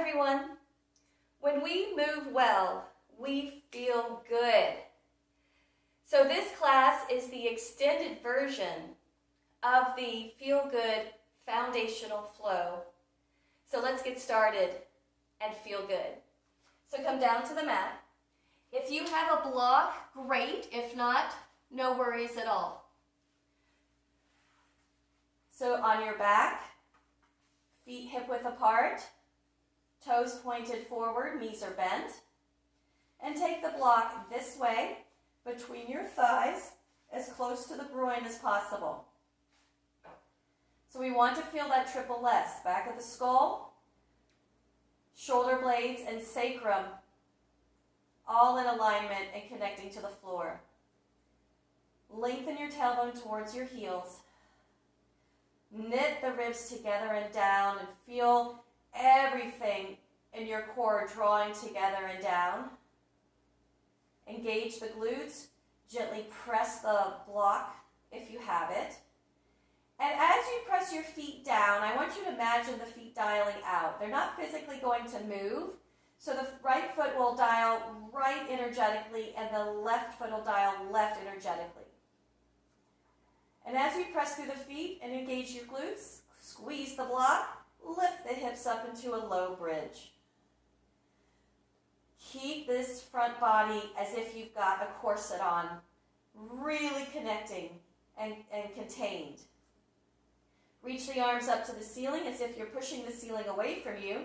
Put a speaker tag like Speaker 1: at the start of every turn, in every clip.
Speaker 1: everyone. When we move well, we feel good. So this class is the extended version of the Feel Good Foundational Flow. So let's get started and feel good. So come down to the mat. If you have a block, great. If not, no worries at all. So on your back, feet hip width apart, toes pointed forward, knees are bent. And take the block this way between your thighs as close to the groin as possible. So we want to feel that triple S, back of the skull, shoulder blades and sacrum, all in alignment and connecting to the floor. Lengthen your tailbone towards your heels. Knit the ribs together and down and feel everything in your core drawing together and down. Engage the glutes. Gently press the block if you have it. And as you press your feet down, I want you to imagine the feet dialing out. They're not physically going to move. So the right foot will dial right energetically and the left foot will dial left energetically. And as you press through the feet and engage your glutes, squeeze the block, lift the hips up into a low bridge. Keep this front body as if you've got a corset on, really connecting and contained. Reach the arms up to the ceiling as if you're pushing the ceiling away from you.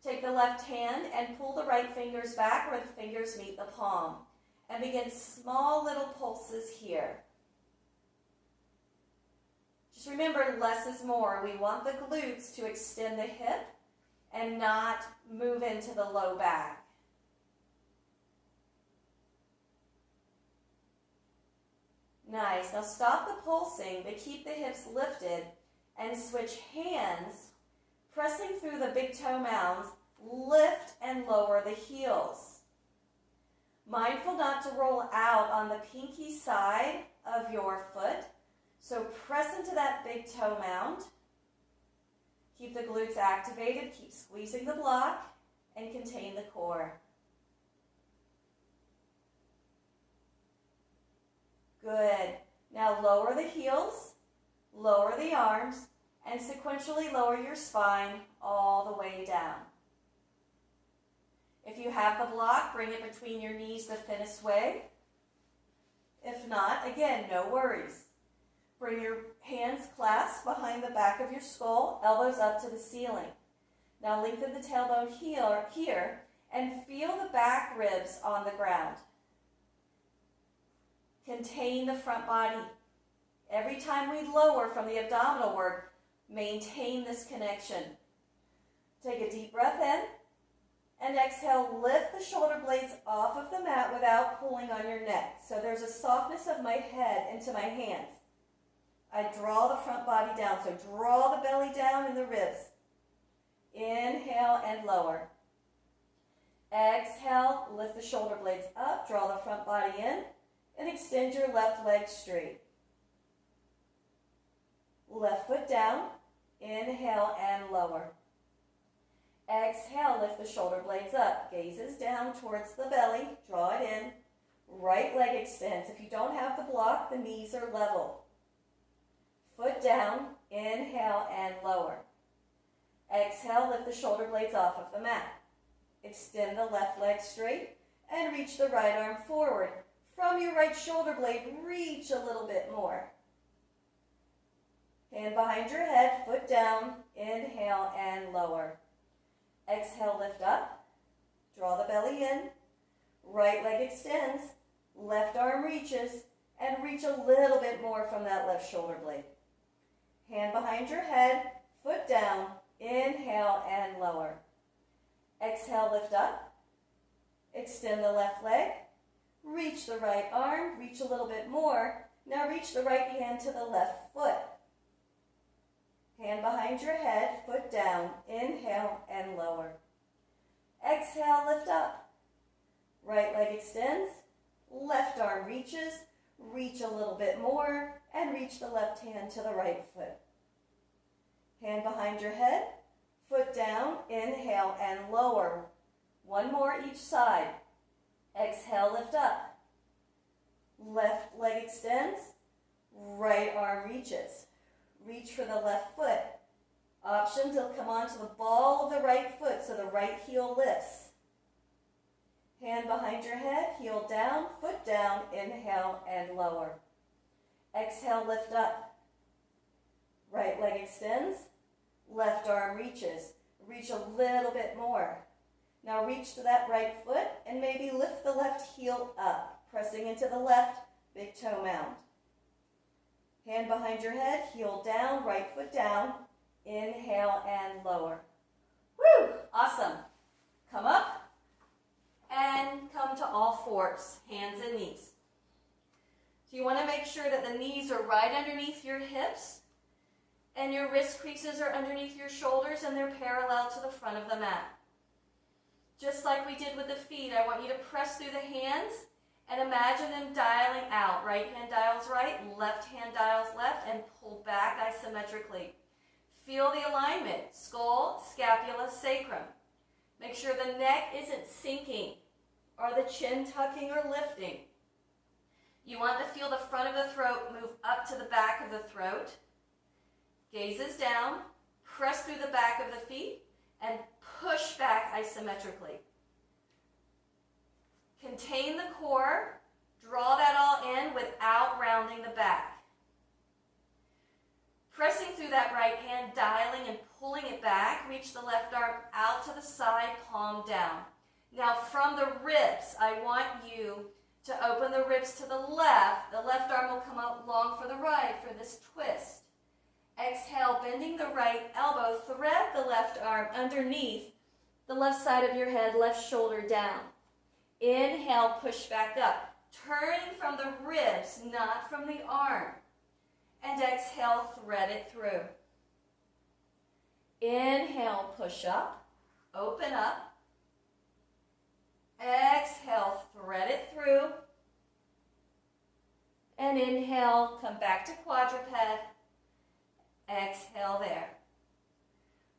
Speaker 1: Take the left hand and pull the right fingers back where the fingers meet the palm. And begin small little pulses here. Just remember, less is more. We want the glutes to extend the hip and not move into the low back. Nice. Now stop the pulsing, but keep the hips lifted and switch hands, pressing through the big toe mounds, lift and lower the heels. Mindful not to roll out on the pinky side of your foot. So press into that big toe mound. Keep the glutes activated, keep squeezing the block, and contain the core. Good. Now lower the heels, lower the arms, and sequentially lower your spine all the way down. If you have the block, bring it between your knees the thinnest way. If not, again, no worries. Bring your hands clasped behind the back of your skull, elbows up to the ceiling. Now lengthen the tailbone here and feel the back ribs on the ground. Contain the front body. Every time we lower from the abdominal work, maintain this connection. Take a deep breath in and exhale, lift the shoulder blades off of the mat without pulling on your neck. So there's a softness of my head into my hands. I draw the front body down, so draw the belly down and the ribs. Inhale and lower. Exhale, lift the shoulder blades up, draw the front body in, and extend your left leg straight. Left foot down, inhale and lower. Exhale, lift the shoulder blades up, gazes down towards the belly, draw it in. Right leg extends. If you don't have the block, the knees are level. Foot down, inhale and lower. Exhale, lift the shoulder blades off of the mat. Extend the left leg straight and reach the right arm forward. From your right shoulder blade, reach a little bit more. Hand behind your head, foot down, inhale and lower. Exhale, lift up, draw the belly in, right leg extends, left arm reaches, and reach a little bit more from that left shoulder blade. Hand behind your head, foot down, inhale and lower. Exhale, lift up, extend the left leg, reach the right arm, reach a little bit more. Now reach the right hand to the left foot. Hand behind your head, foot down, inhale and lower. Exhale, lift up. Right leg extends, left arm reaches, reach a little bit more, and reach the left hand to the right foot. Hand behind your head, Foot down, inhale and lower. One more each side. Exhale, lift up. Left leg extends, right arm reaches. Reach for the left foot. Options will come onto the ball of the right foot so the right heel lifts. Hand behind your head, heel down, foot down, inhale and lower. Exhale, lift up. Right leg extends, left arm reaches. Reach a little bit more. Now reach to that right foot and maybe lift the left heel up, pressing into the left big toe mound. Hand behind your head, heel down, right foot down. Inhale and lower. Woo! Awesome. Come up and come to all fours, hands and knees. So you want to make sure that the knees are right underneath your hips and your wrist creases are underneath your shoulders and they're parallel to the front of the mat. Just like we did with the feet, I want you to press through the hands and imagine them dialing out. Right hand dials right, left hand dials left, and pull back isometrically. Feel the alignment, skull, scapula, sacrum. Make sure the neck isn't sinking or the chin tucking or lifting. You want to feel the front of the throat move up to the back of the throat. Gazes down, press through the back of the feet, and push back isometrically. Contain the core, draw that all in without rounding the back. Pressing through that right hand, dialing and pulling it back, reach the left arm out to the side, palm down. Now from the ribs, I want you to open the ribs to the left. The left arm will come out long for the right for this twist. Exhale, bending the right elbow, thread the left arm underneath the left side of your head, left shoulder down. Inhale, push back up, turning from the ribs, not from the arm. And exhale, thread it through. Inhale, push up, open up. Exhale, thread it through. And inhale, come back to quadruped. Exhale there.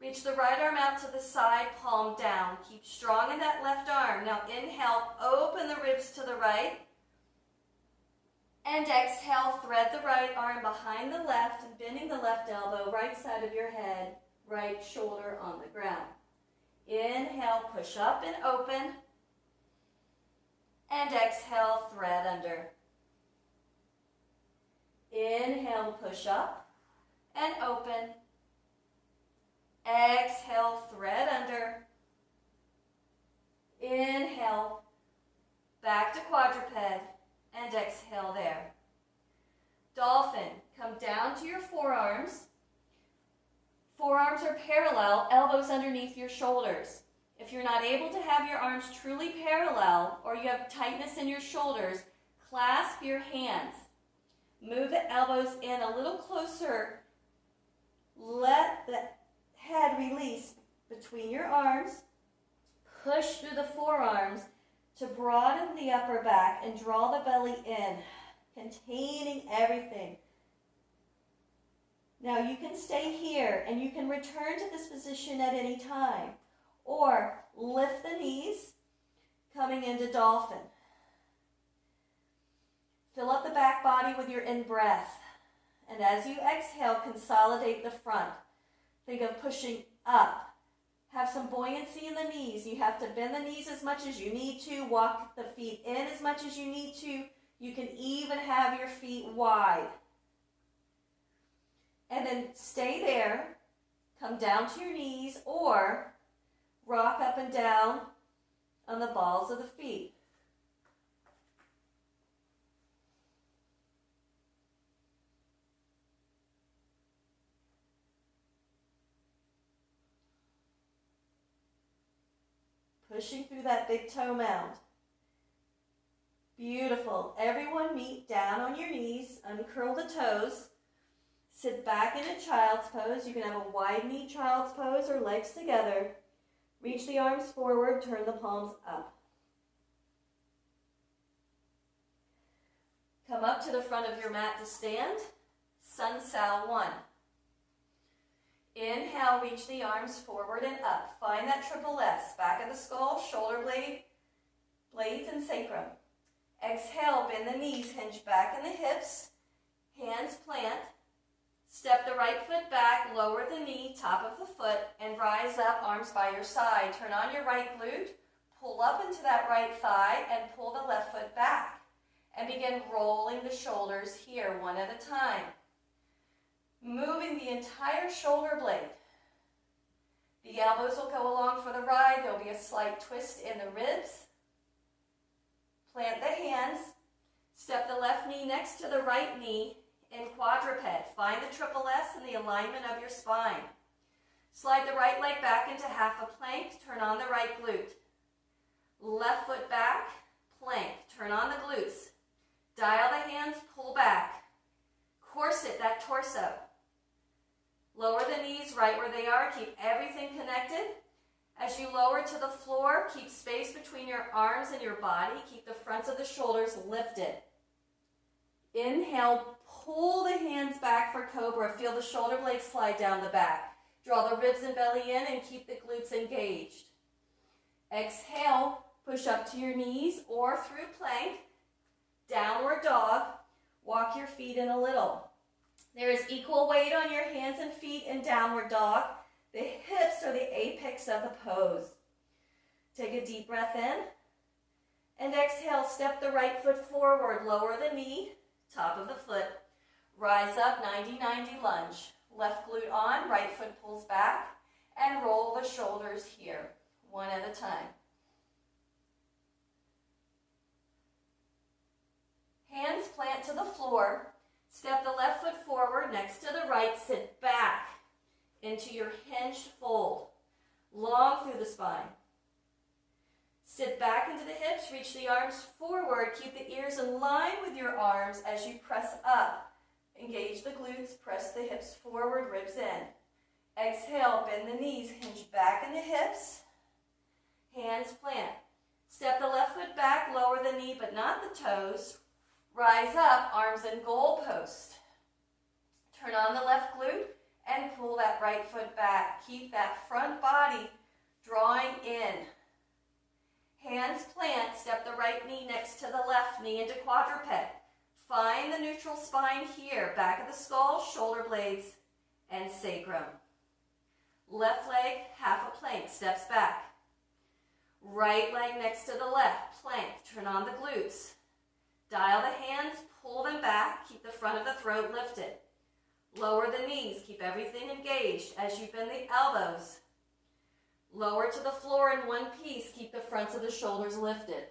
Speaker 1: Reach the right arm out to the side, palm down. Keep strong in that left arm. Now inhale, open the ribs to the right. And exhale, thread the right arm behind the left and bending the left elbow, right side of your head, right shoulder on the ground. Inhale, push up and open. And exhale, thread under. Inhale, push up and open. Exhale, thread under. Inhale, back to quadruped, and exhale there. Dolphin, come down to your forearms. Forearms are parallel, elbows underneath your shoulders. If you're not able to have your arms truly parallel or you have tightness in your shoulders, clasp your hands. Move the elbows in a little closer. Let the head release between your arms. Push through the forearms to broaden the upper back and draw the belly in, containing everything. Now you can stay here and you can return to this position at any time. Or lift the knees, coming into dolphin. Fill up the back body with your in-breath. And as you exhale, consolidate the front. Think of pushing up. Have some buoyancy in the knees. You have to bend the knees as much as you need to. Walk the feet in as much as you need to. You can even have your feet wide. And then stay there. Come down to your knees or rock up and down on the balls of the feet. Pushing through that big toe mound. Beautiful. Everyone meet down on your knees, uncurl the toes. Sit back in a child's pose. You can have a wide knee child's pose or legs together. Reach the arms forward, turn the palms up. Come up to the front of your mat to stand. Sun Sal 1. Inhale, reach the arms forward and up. Find that triple S, back of the skull, shoulder blades and sacrum. Exhale, bend the knees, hinge back in the hips, hands plant. Step the right foot back, lower the knee, top of the foot, and rise up, arms by your side. Turn on your right glute, pull up into that right thigh, and pull the left foot back. And begin rolling the shoulders here, one at a time. Moving the entire shoulder blade. The elbows will go along for the ride. There will be a slight twist in the ribs. Plant the hands. Step the left knee next to the right knee in quadruped. Find the triple S in the alignment of your spine. Slide the right leg back into half a plank. Turn on the right glute. Left foot back, plank. Turn on the glutes. Dial the hands, pull back. Corset that torso. Lower the knees right where they are. Keep everything connected. As you lower to the floor, keep space between your arms and your body. Keep the fronts of the shoulders lifted. Inhale, pull the hands back for cobra. Feel the shoulder blades slide down the back. Draw the ribs and belly in and keep the glutes engaged. Exhale, push up to your knees or through plank. Downward dog. Walk your feet in a little. There is equal weight on your hands and feet in downward dog. The hips are the apex of the pose. Take a deep breath in. And exhale, step the right foot forward. Lower the knee, top of the foot. Rise up, 90-90 lunge. Left glute on, right foot pulls back. And roll the shoulders here, one at a time. Hands plant to the floor. Step the left foot forward next to the right. Sit back into your hinged fold. Long through the spine. Sit back into the hips. Reach the arms forward. Keep the ears in line with your arms as you press up. Engage the glutes. Press the hips forward. Ribs in. Exhale. Bend the knees. Hinge back in the hips. Hands plant. Step the left foot back. Lower the knee but not the toes. Rise up, arms in goal post. Turn on the left glute and pull that right foot back. Keep that front body drawing in. Hands plant, step the right knee next to the left knee into quadruped. Find the neutral spine here, back of the skull, shoulder blades, and sacrum. Left leg, half a plank, steps back. Right leg next to the left, plank, turn on the glutes. Dial the hands, pull them back, keep the front of the throat lifted. Lower the knees, keep everything engaged as you bend the elbows. Lower to the floor in one piece, keep the fronts of the shoulders lifted.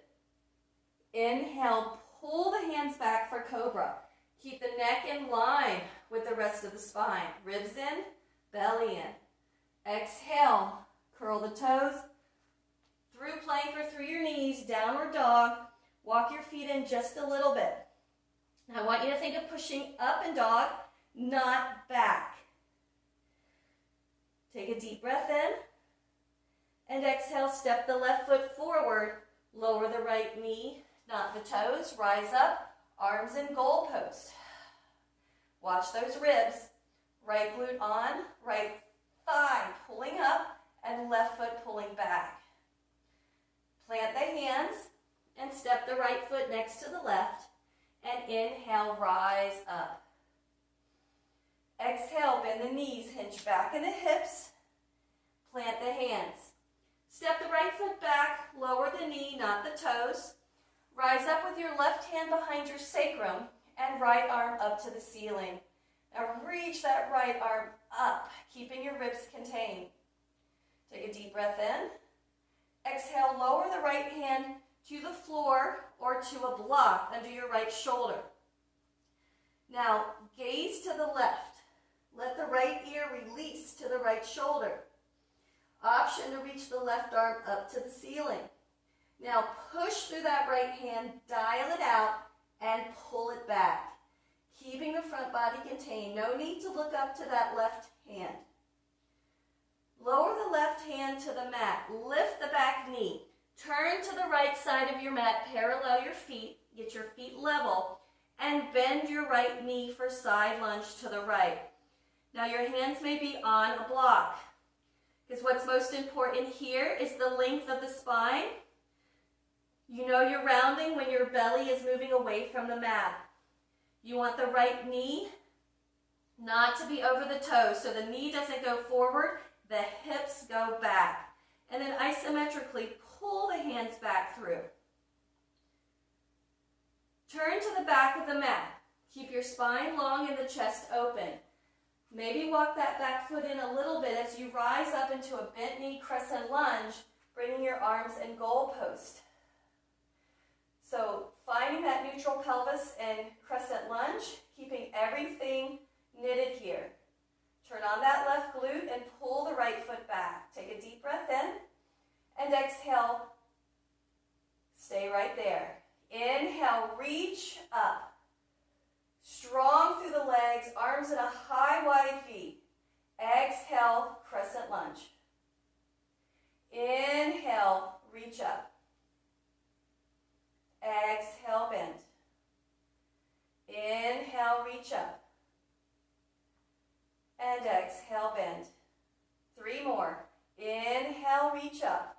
Speaker 1: Inhale, pull the hands back for cobra. Keep the neck in line with the rest of the spine. Ribs in, belly in. Exhale, curl the toes through plank or through your knees, downward dog. Walk your feet in just a little bit. Now I want you to think of pushing up in dog, not back. Take a deep breath in. And exhale, step the left foot forward. Lower the right knee, not the toes. Rise up, arms in goal post. Watch those ribs. Right glute on, right thigh pulling up, and left foot pulling back. Plant the hands. And step the right foot next to the left. And inhale, rise up. Exhale, bend the knees, hinge back in the hips. Plant the hands. Step the right foot back, lower the knee, not the toes. Rise up with your left hand behind your sacrum and right arm up to the ceiling. Now reach that right arm up, keeping your ribs contained. Take a deep breath in. Exhale, lower the right hand to the floor or to a block under your right shoulder. Now, gaze to the left. Let the right ear release to the right shoulder. Option to reach the left arm up to the ceiling. Now, push through that right hand, dial it out, and pull it back, keeping the front body contained. No need to look up to that left hand. Lower the left hand to the mat. Lift the back knee. Turn to the right side of your mat, parallel your feet, get your feet level, and bend your right knee for side lunge to the right. Now your hands may be on a block, because what's most important here is the length of the spine. You know you're rounding when your belly is moving away from the mat. You want the right knee not to be over the toes, so the knee doesn't go forward, the hips go back. And then isometrically pull the hands back through. Turn to the back of the mat. Keep your spine long and the chest open. Maybe walk that back foot in a little bit as you rise up into a bent knee crescent lunge, bringing your arms in goalpost. So finding that neutral pelvis in crescent lunge, keeping everything knitted here. Turn on that left glute and pull the right foot back. Take a deep breath in and exhale. Stay right there. Inhale, reach up. Strong through the legs, arms in a high, wide V. Exhale, crescent lunge. Inhale, reach up. Exhale, bend. Inhale, reach up. And exhale, bend. 3 more. Inhale, reach up.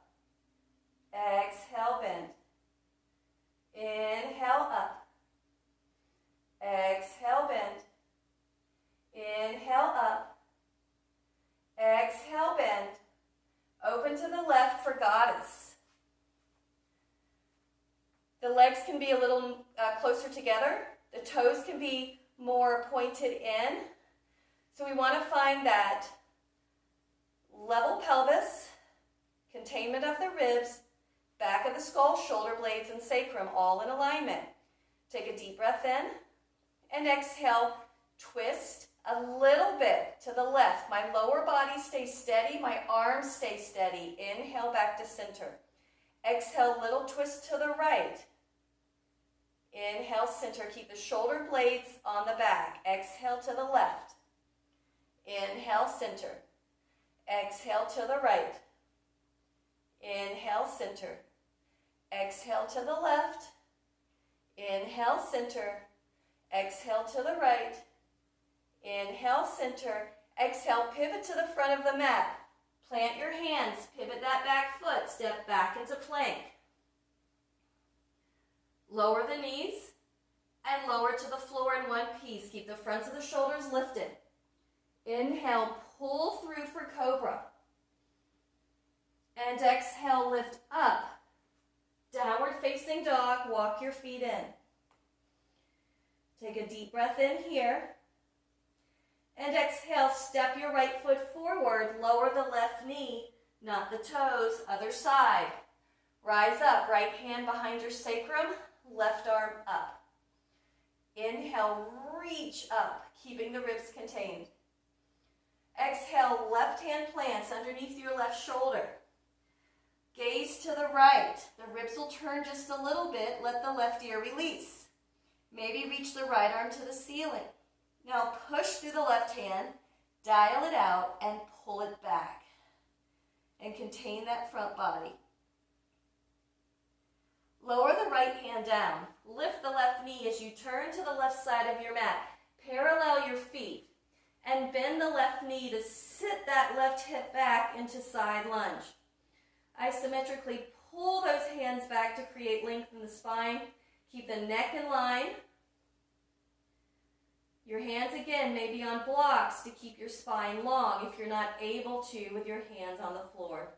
Speaker 1: Exhale, bend. Inhale, up. Exhale, bend. Inhale, up. Exhale, bend. Open to the left for goddess. The legs can be a little closer together. The toes can be more pointed in. So we want to find that level pelvis, containment of the ribs, back of the skull, shoulder blades, and sacrum all in alignment. Take a deep breath in and exhale. Twist a little bit to the left. My lower body stays steady. My arms stay steady. Inhale back to center. Exhale, little twist to the right. Inhale, center. Keep the shoulder blades on the back. Exhale to the left. Inhale, center. Exhale to the right. Inhale, center. Exhale to the left. Inhale, center. Exhale to the right. Inhale, center. Exhale, pivot to the front of the mat. Plant your hands. Pivot that back foot. Step back into plank. Lower the knees and lower to the floor in one piece. Keep the fronts of the shoulders lifted. Inhale, pull through for cobra. And exhale, lift up. Downward facing dog, walk your feet in. Take a deep breath in here. And exhale, step your right foot forward, lower the left knee, not the toes, other side. Rise up, right hand behind your sacrum, left arm up. Inhale, reach up, keeping the ribs contained. Exhale, left hand plants underneath your left shoulder. Gaze to the right. The ribs will turn just a little bit. Let the left ear release. Maybe reach the right arm to the ceiling. Now push through the left hand, dial it out, and pull it back. And contain that front body. Lower the right hand down. Lift the left knee as you turn to the left side of your mat. Parallel your feet. And bend the left knee to sit that left hip back into side lunge. Isometrically pull those hands back to create length in the spine. Keep the neck in line. Your hands again may be on blocks to keep your spine long if you're not able to with your hands on the floor.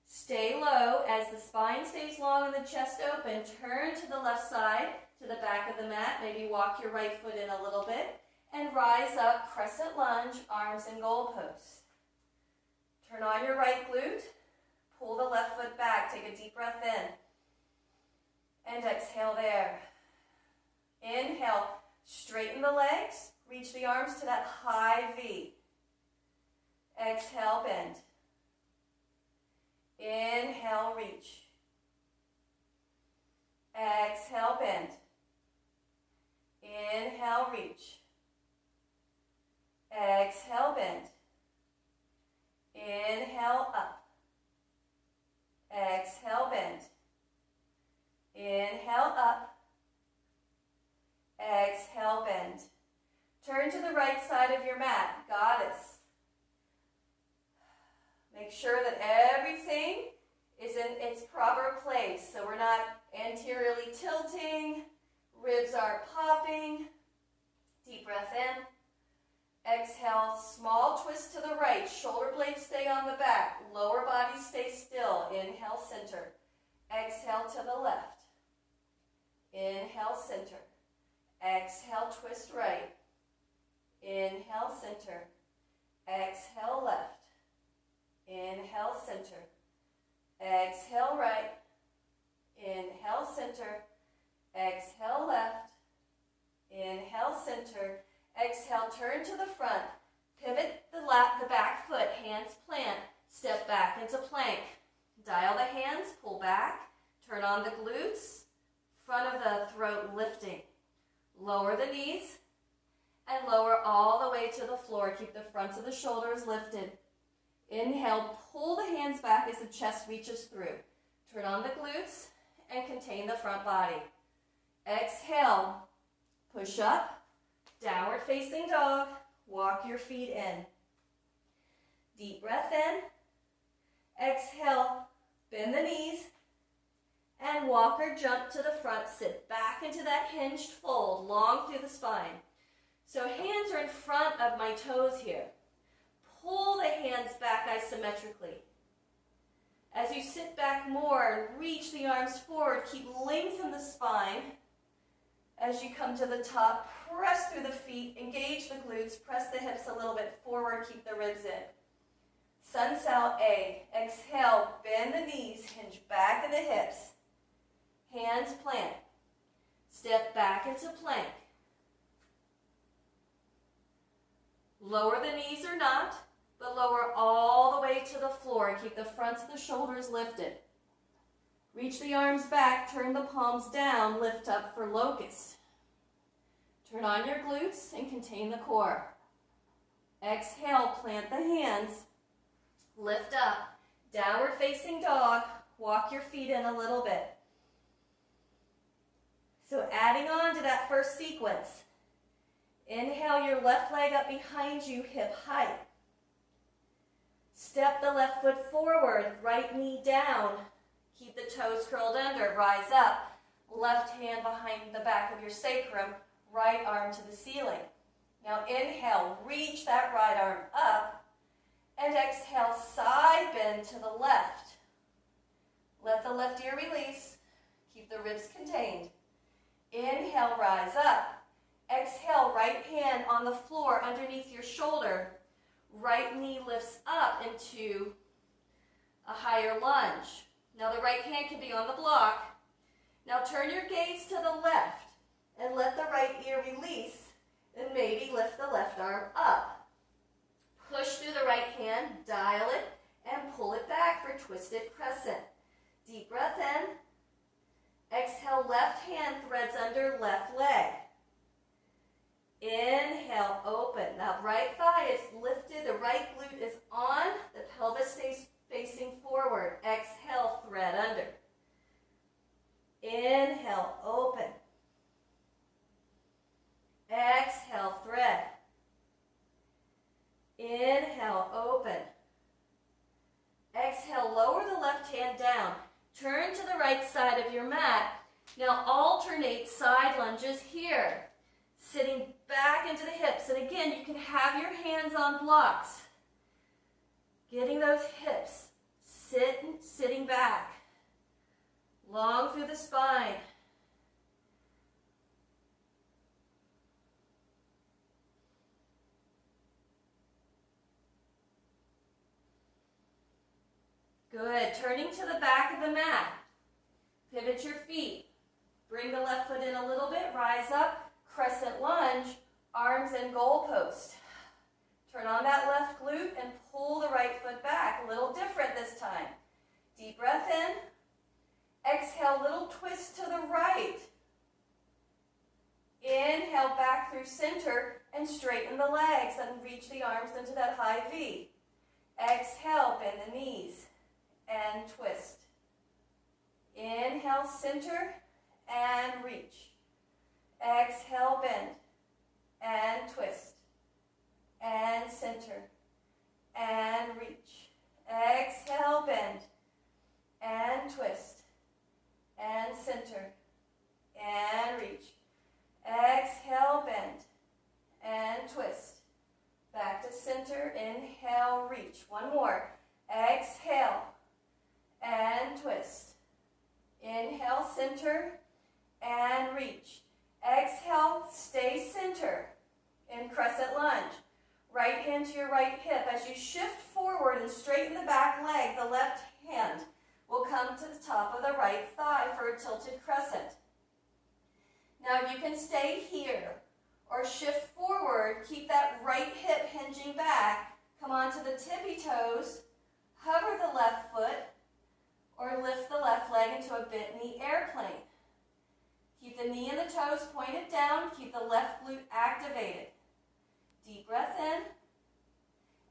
Speaker 1: Stay low as the spine stays long and the chest open. Turn to the left side, to the back of the mat. Maybe walk your right foot in a little bit. And rise up, crescent lunge, arms in goalposts. Turn on your right glute. Pull the left foot back. Take a deep breath in. And exhale there. Inhale, straighten the legs. Reach the arms to that high V. Exhale, bend. Inhale, reach. Exhale, bend. Inhale, reach. Exhale, bend. Inhale, up. Exhale, bend. Inhale, up. goddess. Make sure that everything is in its proper place. So we're not anteriorly tilting, ribs aren't popping. Deep breath in. Exhale, small twist to the right. Shoulder blades stay on the back. Lower body stay still. Inhale, center. Exhale to the left. Inhale, center. Exhale, twist right. Inhale, center. Exhale, left. Inhale, center. Exhale, right. Inhale, center. Exhale, left. Inhale, center. Exhale, turn to the front. Pivot the back foot. Hands plant. Step back into plank. Dial the hands. Pull back. Turn on the glutes. Front of the throat lifting. Lower the knees. And lower all the way to the floor. Keep the fronts of the shoulders lifted. Inhale, pull the hands back as the chest reaches through. Turn on the glutes and contain the front body. Exhale, push up, downward facing dog. Walk your feet in. Deep breath in. Exhale, bend the knees. And walk or jump to the front. Sit back into that hinged fold, long through the spine. So hands are in front of my toes here. Pull the hands back isometrically. As you sit back more and reach the arms forward, keep lengthen the spine. As you come to the top, press through the feet, engage the glutes, press the hips a little bit forward, keep the ribs in. Sun Sal A. Exhale, bend the knees, hinge back in the hips. Hands plant. Step back into plank. Lower the knees or not, but lower all the way to the floor. Keep the fronts of the shoulders lifted. Reach the arms back, turn the palms down, lift up for locust. Turn on your glutes and contain the core. Exhale, plant the hands, lift up, downward facing dog, walk your feet in a little bit. So adding on to that first sequence, inhale your left leg up behind you, hip height. Step the left foot forward, right knee down. Keep the toes curled under, rise up. Left hand behind the back of your sacrum, right arm to the ceiling. Now inhale, reach that right arm up. And exhale, side bend to the left. Let the left ear release. Keep the ribs contained. Inhale, rise up. Exhale, right hand on the floor underneath your shoulder. Right knee lifts up into a higher lunge. Now the right hand can be on the block. Now turn your gaze to the left and let the right ear release and maybe lift the left arm up. Push through the right hand, dial it, and pull it back for twisted crescent. Deep breath in. Exhale, left hand threads under left leg. Inhale, open. Now right thigh is lifted, the right glute is on, the pelvis stays facing forward. Exhale, thread under. Inhale, open. Exhale, thread. Inhale, open. Exhale, lower the left hand down. Turn to the right side of your mat. Now alternate side lunges here. Sitting back into the hips. And again, you can have your hands on blocks. Getting those hips. Sitting back. Long through the spine. Good. Turning to the back of the mat. Pivot your feet. Bring the left foot in a little bit. Rise up. Crescent lunge. Arms and goalpost. Turn on that left glute and pull the right foot back. A little different this time. Deep breath in. Exhale, little twist to the right. Inhale back through center and straighten the legs and reach the arms into that high V. Exhale, bend the knees and twist. Inhale, center and reach. Exhale, bend and twist. and center, and reach. Exhale, bend, and twist, and center, and reach. Exhale, bend, and twist. Back to center, inhale, reach. One more. Exhale, and twist. Inhale, center, and reach. Exhale, stay center in crescent lunge. Right hand to your right hip. As you shift forward and straighten the back leg, the left hand will come to the top of the right thigh for a tilted crescent. Now you can stay here or shift forward. Keep that right hip hinging back. Come onto the tippy toes. Hover the left foot or lift the left leg into a bent knee airplane. Keep the knee and the toes pointed down. Keep the left glute activated. Deep breath in.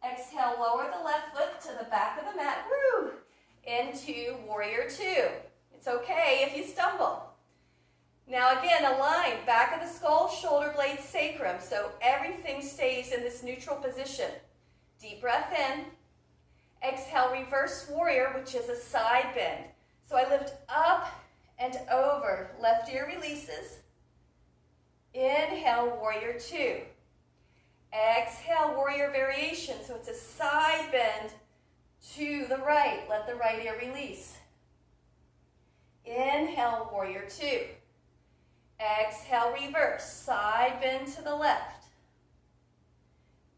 Speaker 1: Exhale, lower the left foot to the back of the mat. Woo! Into warrior two. It's okay if you stumble. Now again, align back of the skull, shoulder blades, sacrum, so everything stays in this neutral position. Deep breath in. Exhale, reverse warrior, which is a side bend. So I lift up and over. Left ear releases. Inhale, warrior two. Exhale, warrior variation. So it's a side bend to the right. Let the right ear release. Inhale, warrior two. Exhale, reverse. Side bend to the left.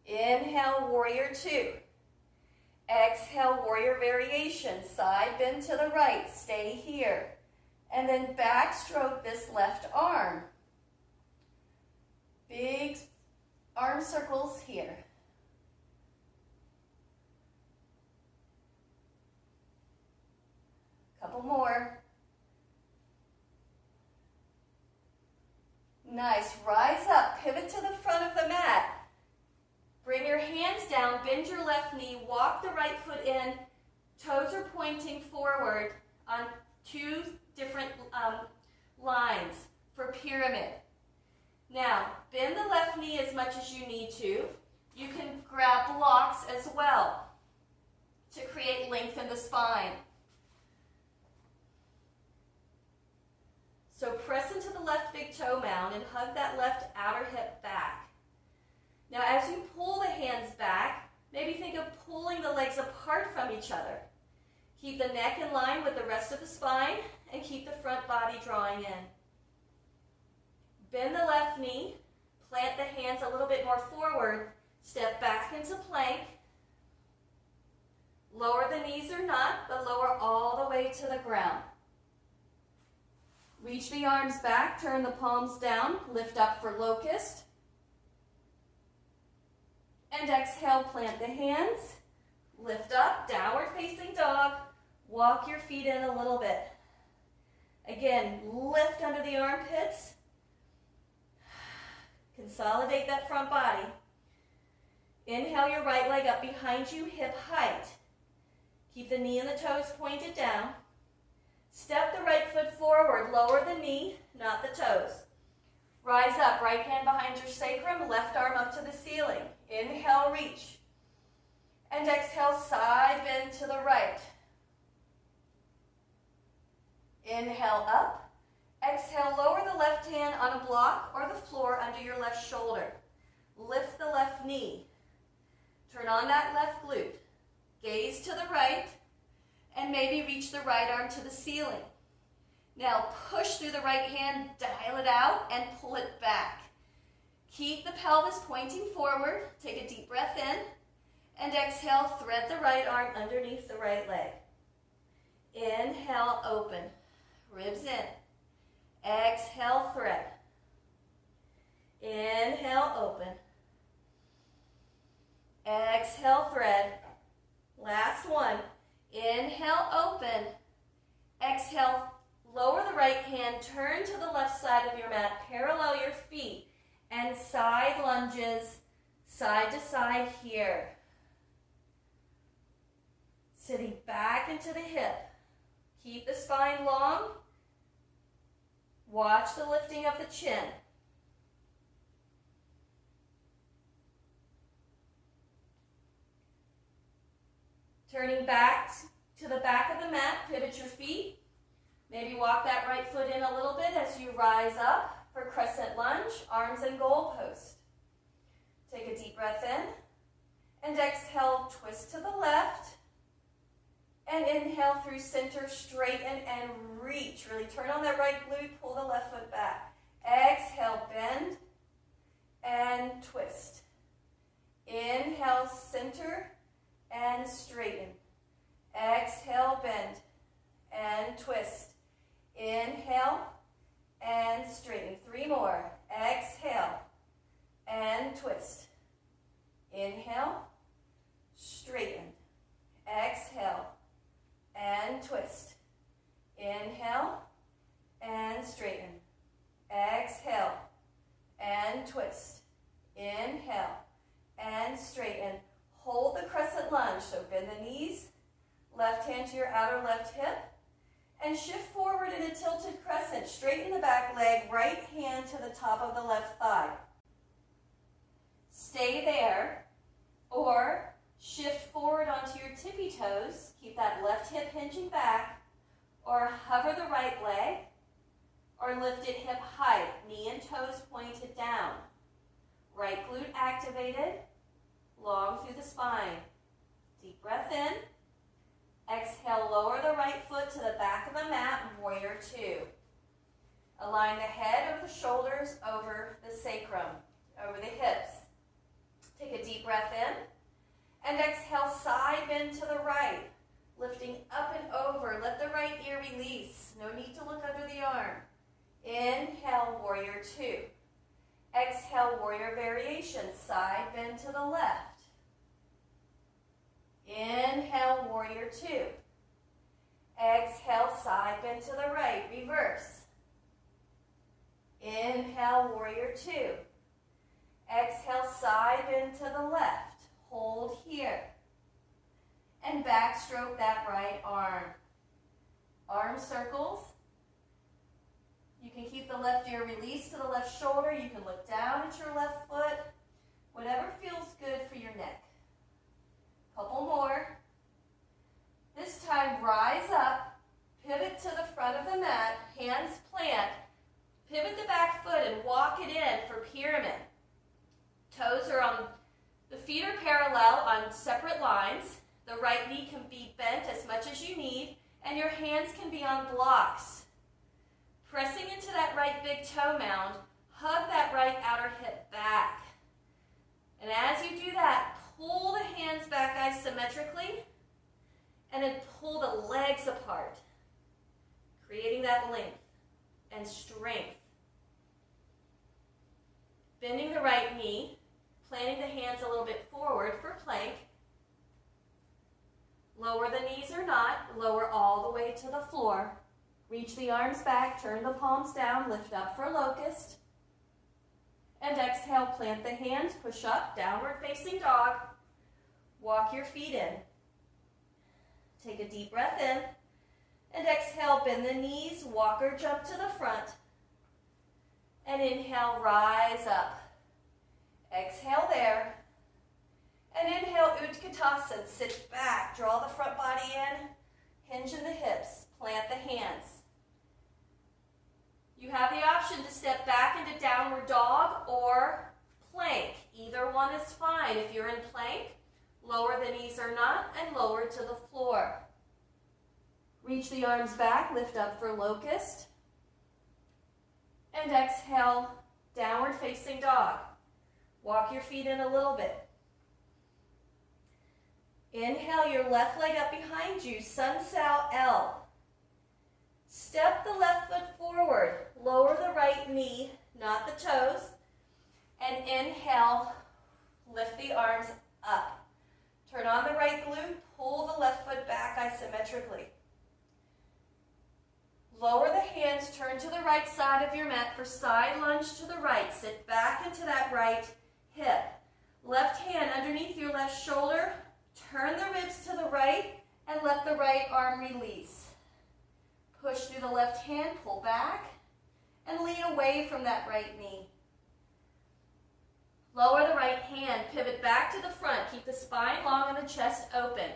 Speaker 1: Inhale, warrior two. Exhale, warrior variation. Side bend to the right. Stay here. And then backstroke this left arm. Big arm circles here. Couple more. Nice. Rise up. Pivot to the front of the mat. Bring your hands down. Bend your left knee. Walk the right foot in. Toes are pointing forward on two different lines for pyramid. Now, bend the left knee as much as you need to. You can grab blocks as well to create length in the spine. So press into the left big toe mound and hug that left outer hip back. Now as you pull the hands back, maybe think of pulling the legs apart from each other. Keep the neck in line with the rest of the spine and keep the front body drawing in. Bend the left knee, plant the hands a little bit more forward, step back into plank. Lower the knees or not, but lower all the way to the ground. Reach the arms back, turn the palms down, lift up for locust. And exhale, plant the hands, lift up, downward facing dog. Walk your feet in a little bit. Again, lift under the armpits. Consolidate that front body. Inhale your right leg up behind you, hip height. Keep the knee and the toes pointed down. Step the right foot forward, lower the knee, not the toes. Rise up, right hand behind your sacrum, left arm up to the ceiling. Inhale, reach. And exhale, side bend to the right. Inhale, up. Exhale, lower the left hand on a block or the floor under your left shoulder. Lift the left knee. Turn on that left glute. Gaze to the right. And maybe reach the right arm to the ceiling. Now push through the right hand, dial it out, and pull it back. Keep the pelvis pointing forward. Take a deep breath in. And exhale, thread the right arm underneath the right leg. Inhale, open. Ribs in. Exhale, thread. Inhale, open. Exhale, thread. Last one. Inhale, open. Exhale, lower the right hand, turn to the left side of your mat, parallel your feet, and side lunges, side to side here. Sitting back into the hip. Keep the spine long. Watch the lifting of the chin. Turning back to the back of the mat, pivot your feet. Maybe walk that right foot in a little bit as you rise up for crescent lunge, arms and goalpost. Take a deep breath in, and exhale, twist to the left, and inhale through center, straighten and reach. Really turn on that right glute, pull the left foot back. Exhale, bend and twist. Inhale, center and straighten. Exhale, bend and twist. Inhale and straighten. 3 more. Exhale and twist. Inhale, straighten. Exhale and twist. Inhale and straighten. Exhale and twist. Inhale and straighten. Hold the crescent lunge. So bend the knees, left hand to your outer left hip, and shift forward in a tilted crescent. Straighten the back leg, right hand to the top of the left thigh. Stay there, or shift forward onto your tippy toes. Keep that left hip hinging back, or hover the right leg, or lift it hip height, knee and toes pointed down. Right glute activated, long through the spine. Deep breath in. Exhale, lower the right foot to the back of the mat, warrior 2. Align the head over the shoulders, over the sacrum, over the hips. Take a deep breath in, and exhale, side bend to the right, lifting up and over. Let the right ear release. No need to look under the arm. Inhale, warrior 2. Exhale, warrior variation, side bend to the left. Inhale, warrior 2. Exhale, side bend to the right, reverse. Inhale, warrior 2. Exhale, side bend to the left. Hold here. And backstroke that right arm. Arm circles. You can keep the left ear released to the left shoulder. You can look down at your left foot. Whatever feels good for your neck. Couple more. This time, rise up, pivot to the front of the mat, hands plant, pivot the back foot and walk it in for pyramid. Toes are on, the feet are parallel on separate lines. The right knee can be bent as much as you need, and your hands can be on blocks. Pressing into that right big toe mound, hug that right outer hip back. And as you do that, pull the hands back isometrically, and then pull the legs apart, creating that length and strength. Bending the right knee, planting the hands a little bit forward for plank. Lower the knees or not, lower all the way to the floor. Reach the arms back, turn the palms down, lift up for locust. And exhale, plant the hands, push up, downward facing dog. Walk your feet in. Take a deep breath in. And exhale, bend the knees, walk or jump to the front. And inhale, rise up. Exhale there. And inhale, Utkatasana, sit back, draw the front body in, hinge in the hips, plant the hands. You have the option to step back into downward dog or plank. Either one is fine. If you're in plank, lower the knees or not, and lower to the floor. Reach the arms back, lift up for locust. And exhale, downward facing dog. Walk your feet in a little bit. Inhale your left leg up behind you, Sun Sao L. Step the left foot forward, lower the right knee, not the toes, and inhale, lift the arms up. Turn on the right glute, pull the left foot back isometrically. Lower the hands, turn to the right side of your mat for side lunge to the right. Sit back into that right hip. Left hand underneath your left shoulder, turn the ribs to the right, and let the right arm release. Push through the left hand, pull back, and lean away from that right knee. Lower the right hand, pivot back to the front. Keep the spine long and the chest open.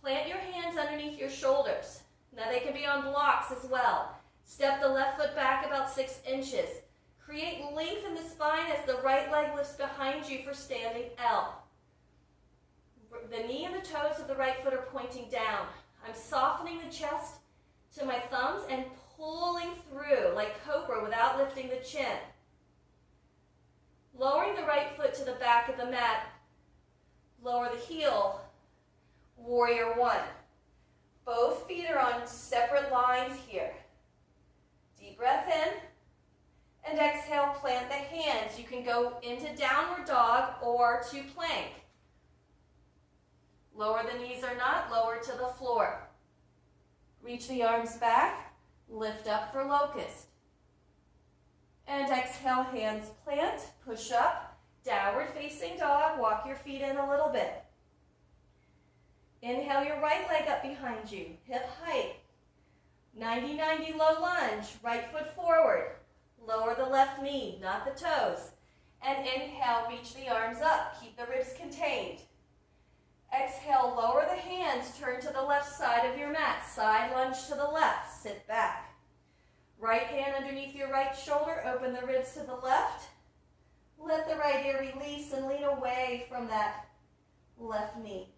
Speaker 1: Plant your hands underneath your shoulders. Now they can be on blocks as well. Step the left foot back about 6 inches. Create length in the spine as the right leg lifts behind you for standing L. The knee and the toes of the right foot are pointing down. I'm softening the chest to my thumbs and pulling through like cobra without lifting the chin. Lowering the right foot to the back of the mat. Lower the heel. Warrior one. Both feet are on separate lines here. Deep breath in. And exhale, plant the hands. You can go into downward dog or to plank. Lower the knees or not, lower to the floor. Reach the arms back, lift up for locust. And exhale, hands plant, push up, downward facing dog, walk your feet in a little bit. Inhale your right leg up behind you, hip height. 90-90 low lunge, right foot forward. Lower the left knee, not the toes. And inhale, reach the arms up, keep the ribs contained. Exhale, lower the hands, turn to the left side of your mat. Side lunge to the left, sit back. Right hand underneath your right shoulder, open the ribs to the left. Let the right ear release and lean away from that left knee.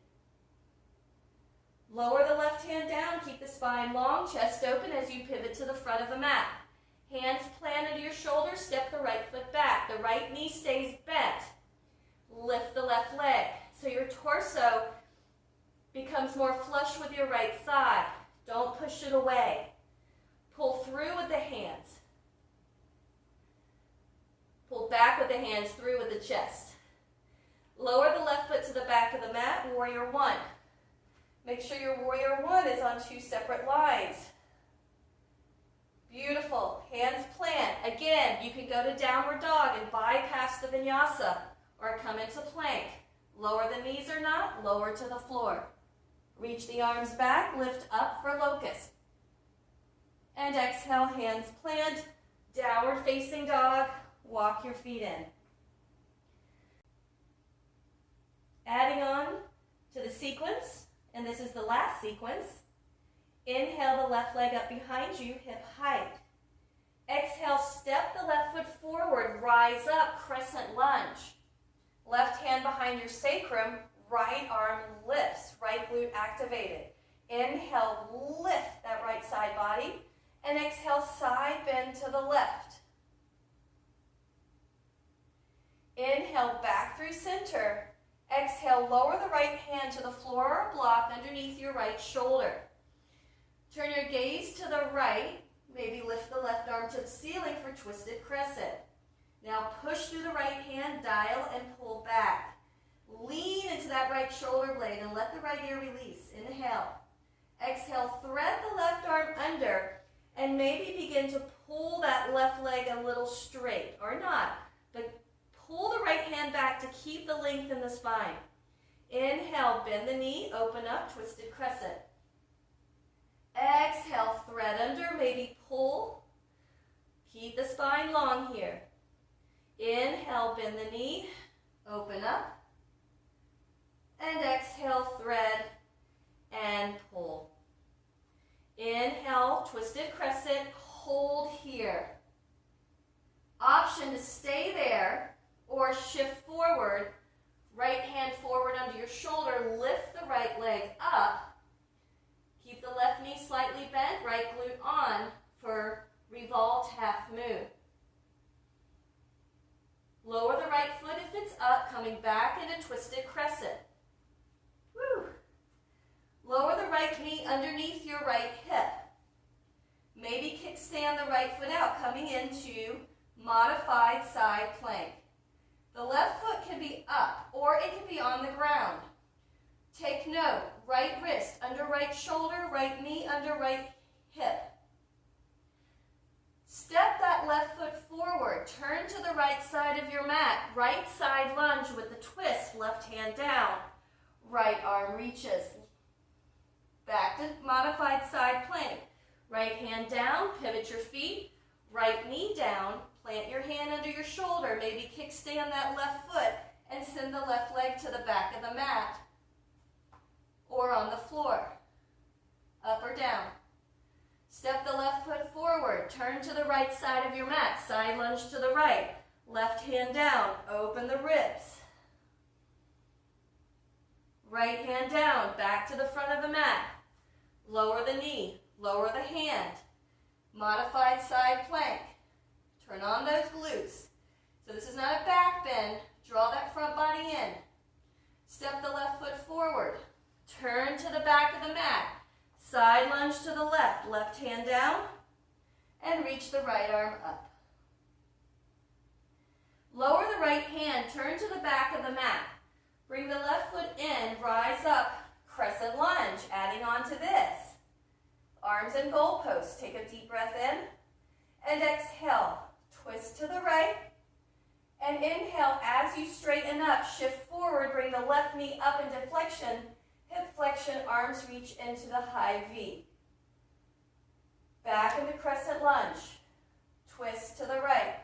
Speaker 1: Lower the left hand down, keep the spine long, chest open as you pivot to the front of the mat. Hands planted to your shoulders, step the right foot back. The right knee stays bent. Lift the left leg. So your torso becomes more flush with your right thigh. Don't push it away. Pull through with the hands. Pull back with the hands, through with the chest. Lower the left foot to the back of the mat, warrior one. Make sure your warrior one is on 2 separate lines. Beautiful. Hands plant. Again, you can go to downward dog and bypass the vinyasa or come into plank. Lower the knees or not, lower to the floor. Reach the arms back, lift up for locust. And exhale, hands plant, downward facing dog, walk your feet in. Adding on to the sequence, and this is the last sequence. Inhale the left leg up behind you, hip height. Exhale, step the left foot forward, rise up, crescent lunge. Left hand behind your sacrum, right arm lifts, right glute activated. Inhale, lift that right side body, and exhale, side bend to the left. Inhale, back through center. Exhale, lower the right hand to the floor or block underneath your right shoulder. Turn your gaze to the right, maybe lift the left arm to the ceiling for twisted crescent. Now push through the right hand, dial and pull back. Lean into that right shoulder blade and let the right ear release. Inhale. Exhale, thread the left arm under and maybe begin to pull that left leg a little straight, or not, but pull the right hand back to keep the length in the spine. Inhale, bend the knee, open up, twisted crescent. Exhale, thread under, maybe pull. Keep the spine long here. Inhale, bend the knee, open up. And exhale, thread and pull. Inhale, twisted crescent, hold here. Option to stay there or shift forward. Right hand forward under your shoulder, lift the right leg up. Keep the left knee slightly bent, right glute on for revolved half moon. Lower the right foot if it's up, coming back into twisted crescent. Woo. Lower the right knee underneath your right hip. Maybe kickstand the right foot out, coming into modified side plank. The left foot can be up or it can be on the ground. Take note, right wrist under right shoulder, right knee under right hip. Step that left foot forward, turn to the right side of your mat, right side lunge with the twist, left hand down, right arm reaches. Back to modified side plank. Right hand down, pivot your feet, right knee down, plant your hand under your shoulder, maybe kickstand that left foot and send the left leg to the back of the mat or on the floor. right side of your mat. Side lunge to the right. Left hand down. Open the ribs. Right hand down. Back to the front of the mat. Lower the knee. Lower the hand. Modified side plank. Turn on those glutes. So this is not a back bend. Draw that front body in. Step the left foot forward. Turn to the back of the mat. Side lunge to the left. Left hand down. And reach the right arm up. Lower the right hand. Turn to the back of the mat. Bring the left foot in. Rise up. Crescent lunge. Adding on to this. Arms and goalposts. Take a deep breath in. And exhale. Twist to the right. And inhale as you straighten up. Shift forward. Bring the left knee up into flexion. Hip flexion. Arms reach into the high V. Back into crescent lunge. Twist to the right.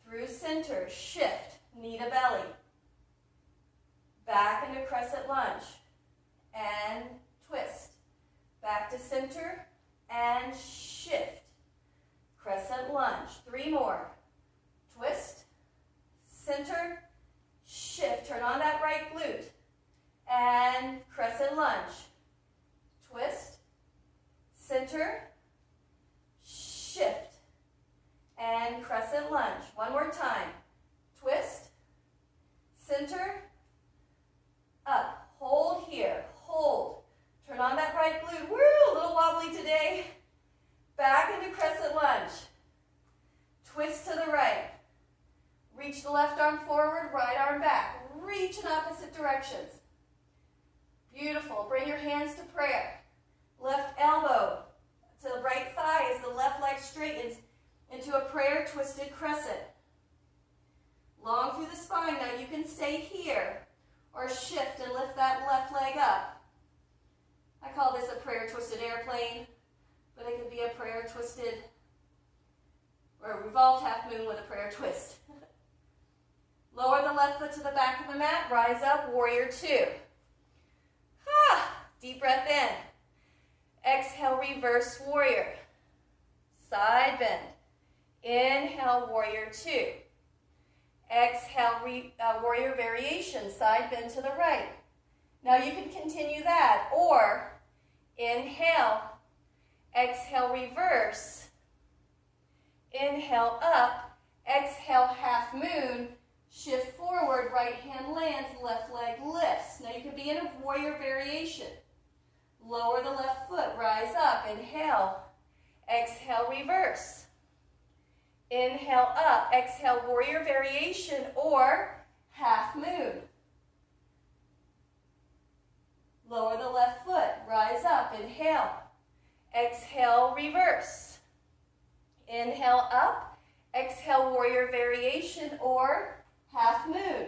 Speaker 1: Through center. Shift. Knee to belly. Back into crescent lunge. And twist. Back to center. And shift. Crescent lunge. 3 more. Twist. Center. Shift. Turn on that right glute. And crescent lunge. Twist. Center. Shift. And crescent lunge. 1 more time. Twist. Center. Up. Hold here. Hold. Turn on that right glute. Woo! A little wobbly today. Back into crescent lunge. Twist to the right. Reach the left arm forward, right arm back. Reach in opposite directions. Beautiful. Bring your hands to prayer. Left elbow to the right thigh as the left leg straightens into a prayer twisted crescent. Long through the spine. Now you can stay here or shift and lift that left leg up. I call this a prayer twisted airplane, but it could be a prayer twisted or a revolved half moon with a prayer twist. Lower the left foot to the back of the mat. Rise up, warrior 2. Deep breath in. Exhale, reverse warrior. Side bend. Inhale, warrior 2. Exhale, warrior variation. Side bend to the right. Now you can continue that, or inhale, exhale, reverse. Inhale, up. Exhale, half moon. Shift forward, right hand lands, left leg lifts. Now you could be in a warrior variation. Lower the left foot, rise up, inhale, exhale, reverse. Inhale, up, exhale, warrior variation or half moon. Lower the left foot, rise up, inhale, exhale, reverse. Inhale, up, exhale, warrior variation or half moon.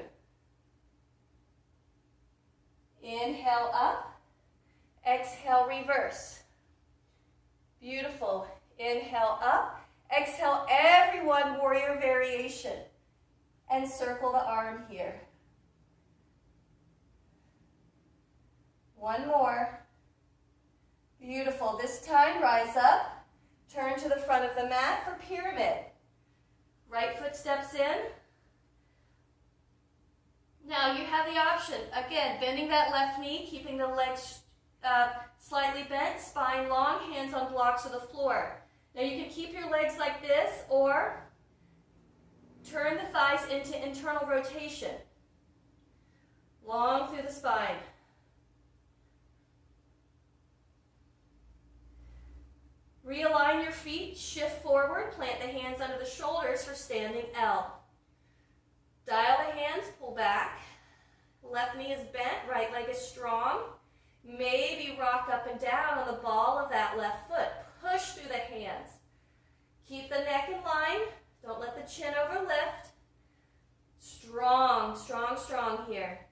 Speaker 1: Inhale up, exhale, reverse. Beautiful. Inhale up, exhale, everyone, warrior variation. And circle the arm here. 1 more. Beautiful. This time, rise up, turn to the front of the mat for pyramid. Right foot steps in. Now you have the option, again, bending that left knee, keeping the legs slightly bent, spine long, hands on blocks of the floor. Now you can keep your legs like this or turn the thighs into internal rotation. Long through the spine. Realign your feet, shift forward, plant the hands under the shoulders for standing L. Dial the hands, pull back. Left knee is bent, right leg is strong. Maybe rock up and down on the ball of that left foot. Push through the hands. Keep the neck in line. Don't let the chin overlift. Strong, strong, strong here.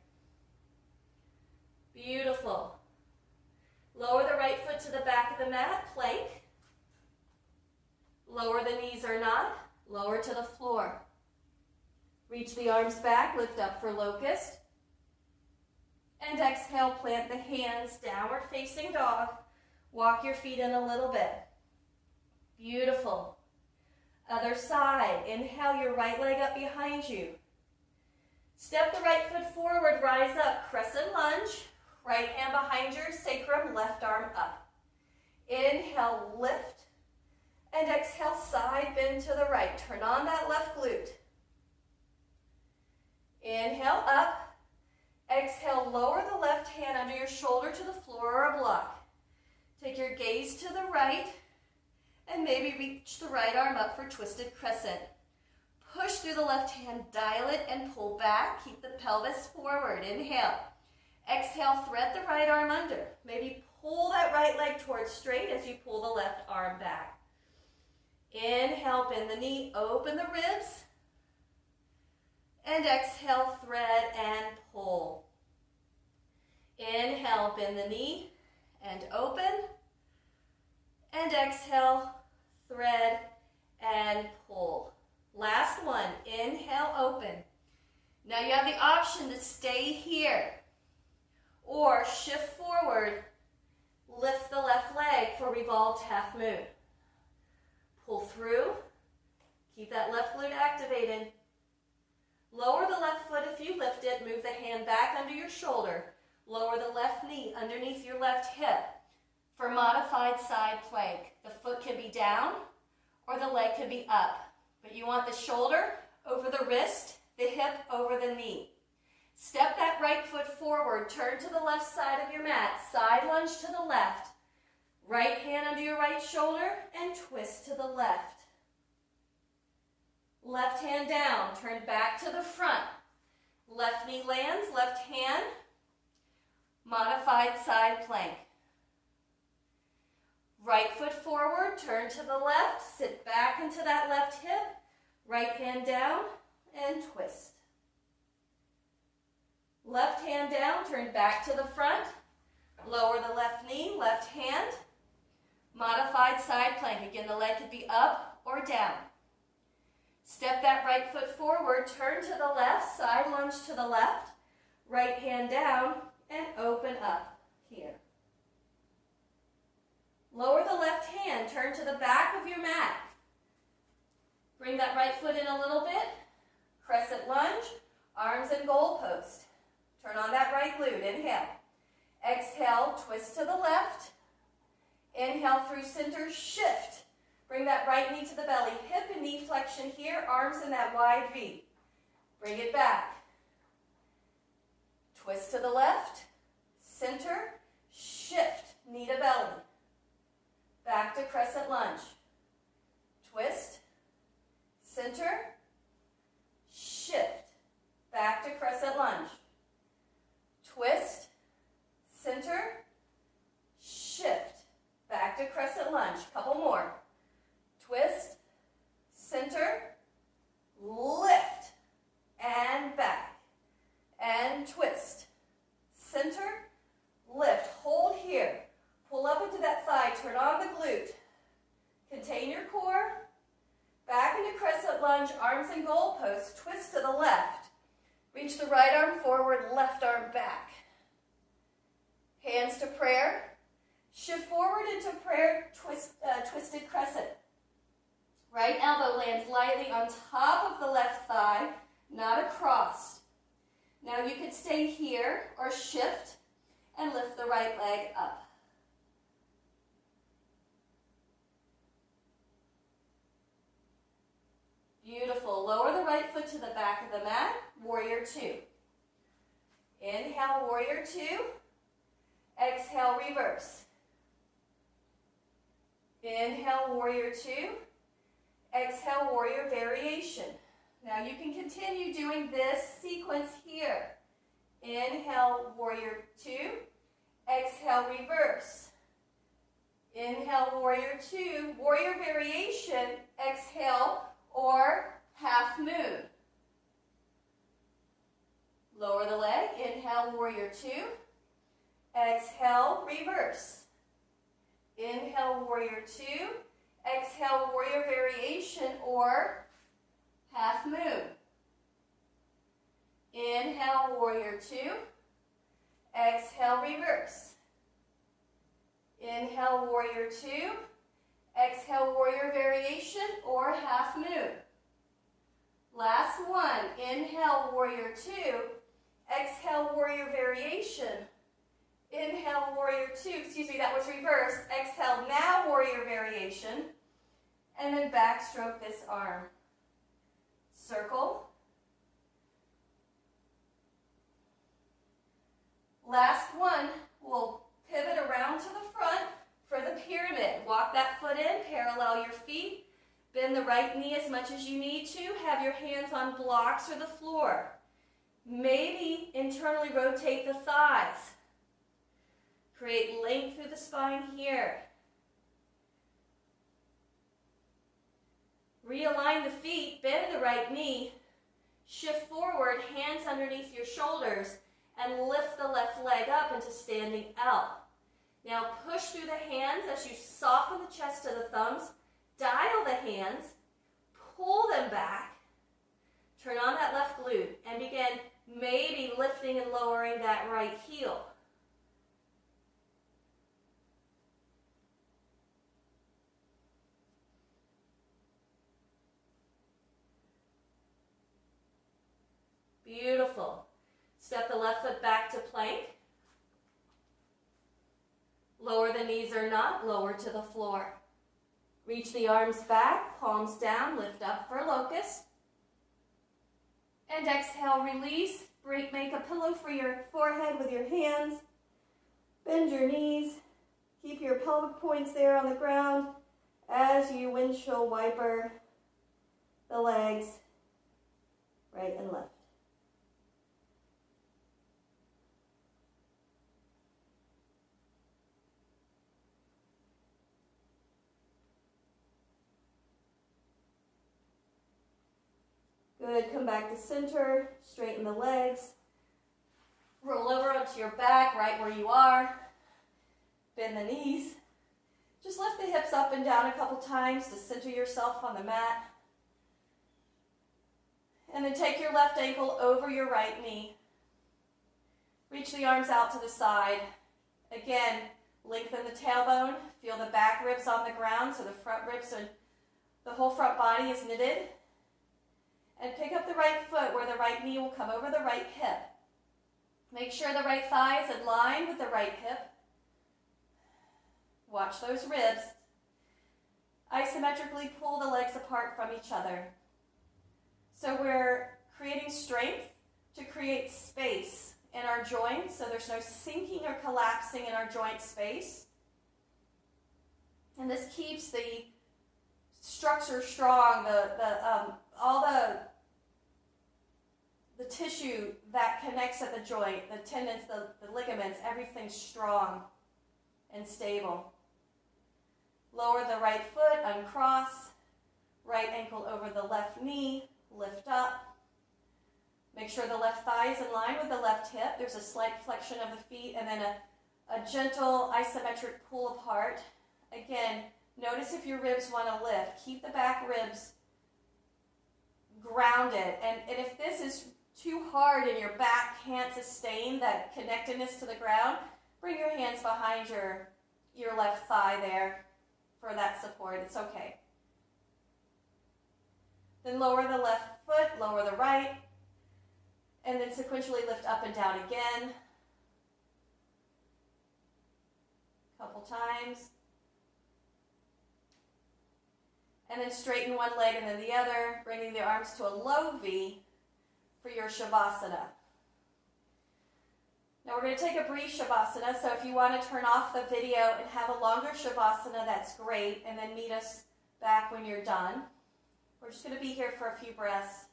Speaker 1: Beautiful. Lower the right foot to the back of the mat, plank. Lower the knees or not. Lower to the floor. Reach the arms back, lift up for locust. And exhale, plant the hands, downward facing dog. Walk your feet in a little bit. Beautiful. Other side. Inhale your right leg up behind you. Step the right foot forward, rise up, crescent lunge. Right hand behind your sacrum, left arm up. Inhale, lift. And exhale, side bend to the right. Turn on that left glute. Inhale, up. Exhale, lower the left hand under your shoulder to the floor or a block. Take your gaze to the right and maybe reach the right arm up for twisted crescent. Push through the left hand, dial it and pull back. Keep the pelvis forward. Inhale. Exhale, thread the right arm under. Maybe pull that right leg towards straight as you pull the left arm back. Inhale, bend the knee, open the ribs. And exhale, thread and pull. Inhale, bend the knee and open. And exhale, thread and pull. Last one, inhale, open. Now you have the option to stay here or shift forward, lift the left leg for revolved half moon. Pull through, keep that left glute activated. Lower the left foot if you lift it, move the hand back under your shoulder. Lower the left knee underneath your left hip. For modified side plank, the foot can be down or the leg can be up. But you want the shoulder over the wrist, the hip over the knee. Step that right foot forward, turn to the left side of your mat, side lunge to the left. Right hand under your right shoulder and twist to the left. Left hand down, turn back to the front. Left knee lands, left hand, modified side plank. Right foot forward, turn to the left, sit back into that left hip, right hand down, and twist. Left hand down, turn back to the front, lower the left knee, left hand, modified side plank. Again, the leg could be up or down. Step that right foot forward, turn to the left, side lunge to the left, right hand down, and open up here. Lower the left hand, turn to the back of your mat. Bring that right foot in a little bit. Crescent lunge, arms and goalpost. Turn on that right glute, inhale. Exhale, twist to the left. Inhale through center, shift. Bring that right knee to the belly, hip and knee flexion here, arms in that wide V. Bring it back. Twist to the left, center, shift, knee to belly. Back to crescent lunge. Twist, center, shift. Back to crescent lunge. Twist, center, shift. Back to crescent lunge. Couple more. Twist, center, lift, and back. And twist, center, lift. Hold here. Pull up into that thigh, turn on the glute. Contain your core. Back into crescent lunge, arms and goalposts. Twist to the left. Reach the right arm forward, left arm back. Hands to prayer. Shift forward into prayer, twisted crescent. Right elbow lands lightly on top of the left thigh, not across. Now you could stay here or shift and lift the right leg up. Beautiful. Lower the right foot to the back of the mat. Warrior two. Inhale, warrior two. Exhale, reverse. Inhale, warrior two. Exhale, warrior variation. Now you can continue doing this sequence here. Inhale, warrior two. Exhale, reverse. Inhale, warrior two. Warrior variation. Exhale, or half moon. Lower the leg. Inhale, warrior two. Exhale, reverse. Inhale, warrior two. Exhale, warrior variation or half moon. Inhale, warrior two. Exhale, reverse. Inhale, warrior two. Exhale, warrior variation or half moon. Last one. Inhale, warrior two. Exhale, warrior variation. Inhale, warrior two. Excuse me, that was reverse. Exhale, now warrior variation. And then backstroke this arm. Circle. Last one, we'll pivot around to the front for the pyramid. Walk that foot in, parallel your feet. Bend the right knee as much as you need to. Have your hands on blocks or the floor. Maybe internally rotate the thighs. Create length through the spine here. Realign the feet, bend the right knee. Shift forward, hands underneath your shoulders, and lift the left leg up into standing L. Now push through the hands as you soften the chest to the thumbs. Dial the hands, pull them back, turn on that left glute, and begin maybe lifting and lowering that right heel. Beautiful. Step the left foot back to plank. Lower the knees or not, lower to the floor. Reach the arms back, palms down, lift up for locust. And exhale, release. Make a pillow for your forehead with your hands. Bend your knees. Keep your pelvic points there on the ground as you windshield wiper the legs right and left. Good, come back to center, straighten the legs. Roll over onto your back, right where you are. Bend the knees. Just lift the hips up and down a couple times to center yourself on the mat. And then take your left ankle over your right knee. Reach the arms out to the side. Again, lengthen the tailbone. Feel the back ribs on the ground so the front ribs and the whole front body is knitted. And pick up the right foot where the right knee will come over the right hip. Make sure the right thigh is in line with the right hip. Watch those ribs. Isometrically pull the legs apart from each other. So we're creating strength to create space in our joints, so there's no sinking or collapsing in our joint space. And this keeps the structure strong, all the tissue that connects at the joint, the tendons, the ligaments, everything's strong and stable. Lower the right foot, uncross, right ankle over the left knee, lift up. Make sure the left thigh is in line with the left hip. There's a slight flexion of the feet and then a gentle isometric pull apart. Again, notice if your ribs want to lift. Keep the back ribs grounded. And if this is too hard and your back can't sustain that connectedness to the ground, bring your hands behind your left thigh there for that support. It's okay. Then lower the left foot, lower the right, and then sequentially lift up and down again. Couple times. And then straighten one leg and then the other, bringing the arms to a low V for your Shavasana. Now we're going to take a brief Shavasana, so if you want to turn off the video and have a longer Shavasana, that's great, and then meet us back when you're done. We're just going to be here for a few breaths.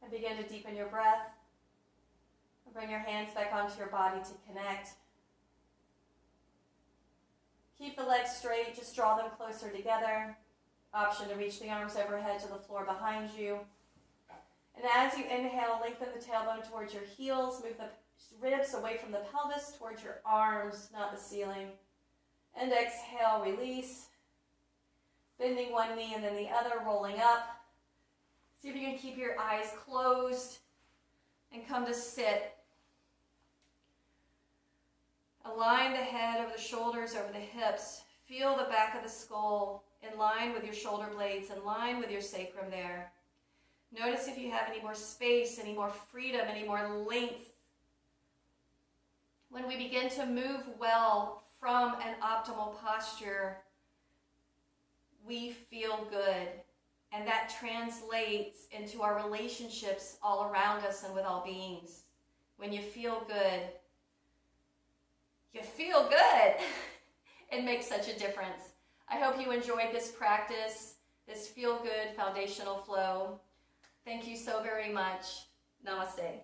Speaker 1: And begin to deepen your breath. And bring your hands back onto your body to connect. Keep the legs straight, just draw them closer together. Option to reach the arms overhead to the floor behind you. And as you inhale, lengthen the tailbone towards your heels, move the ribs away from the pelvis towards your arms, not the ceiling. And exhale, release. Bending one knee and then the other, rolling up. See if you can keep your eyes closed and come to sit. Align the head over the shoulders, over the hips. Feel the back of the skull in line with your shoulder blades, in line with your sacrum there. Notice if you have any more space, any more freedom, any more length. When we begin to move well from an optimal posture, we feel good. And that translates into our relationships all around us and with all beings. When you feel good, you feel good. It makes such a difference. I hope you enjoyed this practice, this feel-good foundational flow. Thank you so very much. Namaste.